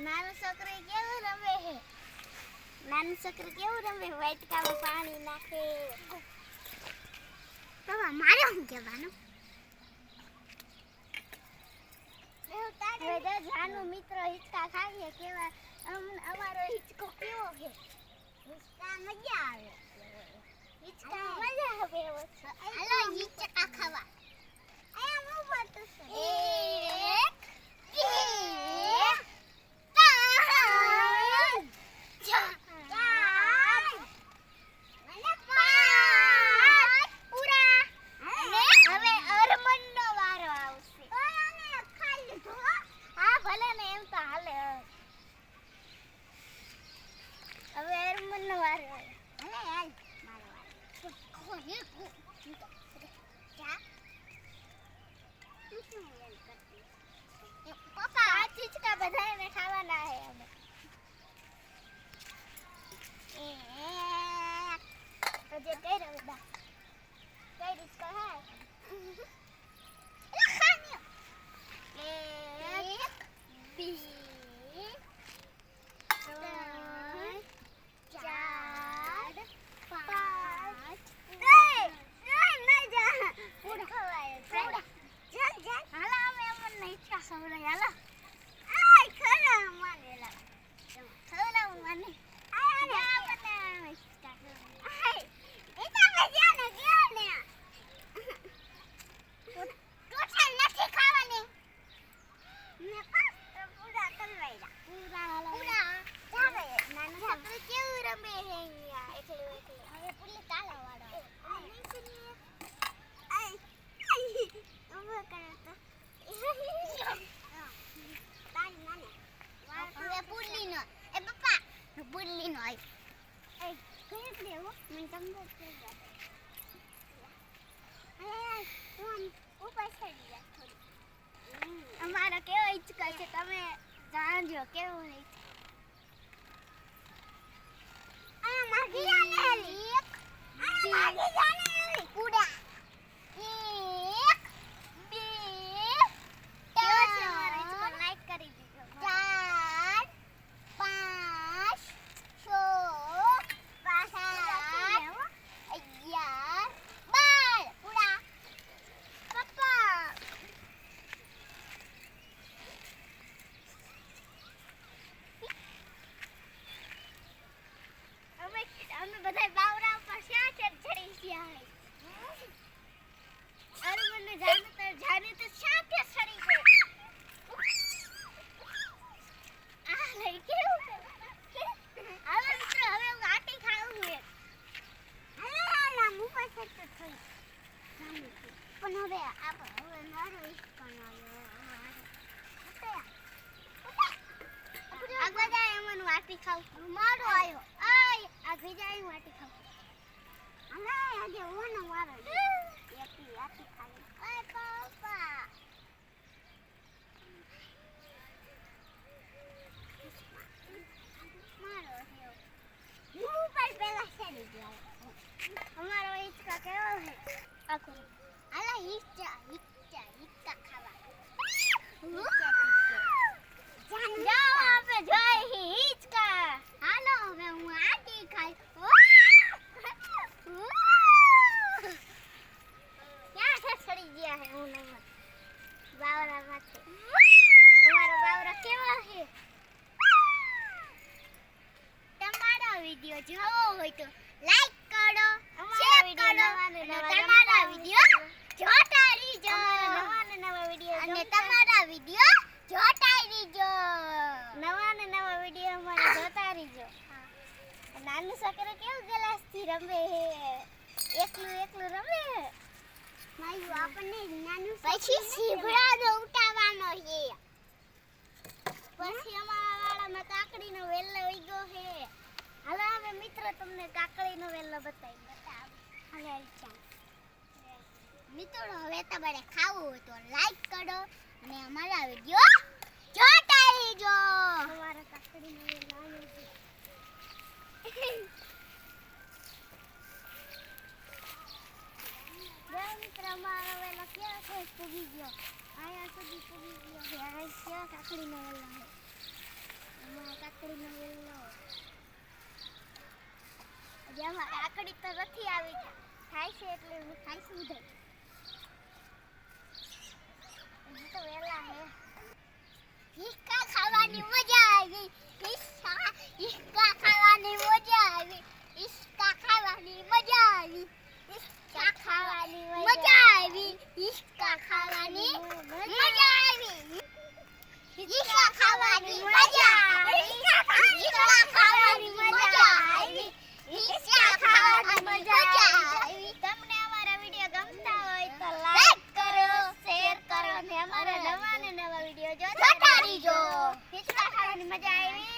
નાનું છોકરી કેવું રમે છે? નાનું છોકરી કેવું રમે? વાટકામાં પાણી નાખે. તો મારે શું કહેવાનું? હવે જાનુ મિત્ર હિચકા ખાઈએ કેવા અમારો હિચકો કેવો છે? હિચકા મજા આવે. હિચકા મજા આવે. હાલો હિચકા ખાવા. આયા હું બોલતો છું. અમારા કેવો હિચકા છે તમે જાણજો કેવો છે. આ માગી જાને એક આ માગી જાને પૂડા 1 2 કેવો છે મારો હિચકો લાઈક કરી દીજો 4 5 6 11 12 પૂડા પપ્પા અમે બધા બાવરા પર શ્યાં ચડી ગયા અરે મને જાને તો શ્યાં કે સડી ગઈ આ લઈ કેવું હવે મિત્રો હવે હું આટી ખાઉં છું હાલો મું પાસે તો થઈ પણ હવે હવે મારો ઈસ્કોન આવ્યો આગળ જાય મને વાટી ખાઉં મારો આવ્યો આગે જાય વાટી ખાઉં અમે આજે ઓનો વારો એકલી વાટી ખાઈ ઓય પપ્પા મારો હેવ હું પર પેલા સડી ગયો અમારો હિચકા કેવો છે આખો આલા હિચકા ખાવા જાઓ આપે જોઈ હિચકા હાલો હવે હું આટી ખાઈ ક્યાં છે સડી ગયા હે હું નહીં બાવરા માથે અમારો બાવરા કેવો છે તમારો વિડિયો જોવો હોય તો લાઈક કરો શેર કરો અને તમારા વિડિયો જોતા રહીજો નવા વિડિયો અને તમારા વિડિયો જોતા રહીજો નવા વિડિયો અમારા જોતા રહીજો નાનું છોકરો કેવું ગ્લાસ થી રમે હે એકલું રમે માયું આપણને નાનું પછી સીભડાનો ઉટાવવાનો છે પછી અમારા વાળામાં કાકડીનો વેલો ઉગ્યો છે હાલો હવે મિત્રો તમને કાકડીનો વેલો બતાવી હાલે ચાલ મિત્રો હવે તમારે ખાવું હોય તો લાઈક કરો અને અમારા વિડિયો જોતા રહેજો અમારા કાકડીનો વેલો આવ્યો છે મિત્ર અમારો વેલો ક્યાં છે પૂગી ગયો આયા સુધી પૂગી ગયો છે આ ક્યાં કાકડીનો વેલો છે કાકડીનો વેલો જેમાં કાકડી તો નથી આવી થાય છે એટલે હું ખાઈશું નહીં હજી તો વેલા હે હિસ્કા ખાવાની મજા આવી હિસ્કા ખાવાની મજા આવી હિસ્કા ખાવાની મજા આવી હિસ્કા ખાવાની મજા આવી હિસ્કા ખાવાની મજા આવી હિસ્કા ખાવાની મજા આવી હિસ્કા ખાવાની મજા આવી હિસ્કા ખાવાની મજા આવી તમને અમારા વિડિયો ગમતા હોય તો લાઈક કરો શેર કરો અને અમારા નવા વિડિયો જોતા રહીજો હિસ્કા ખાવાની મજા આવી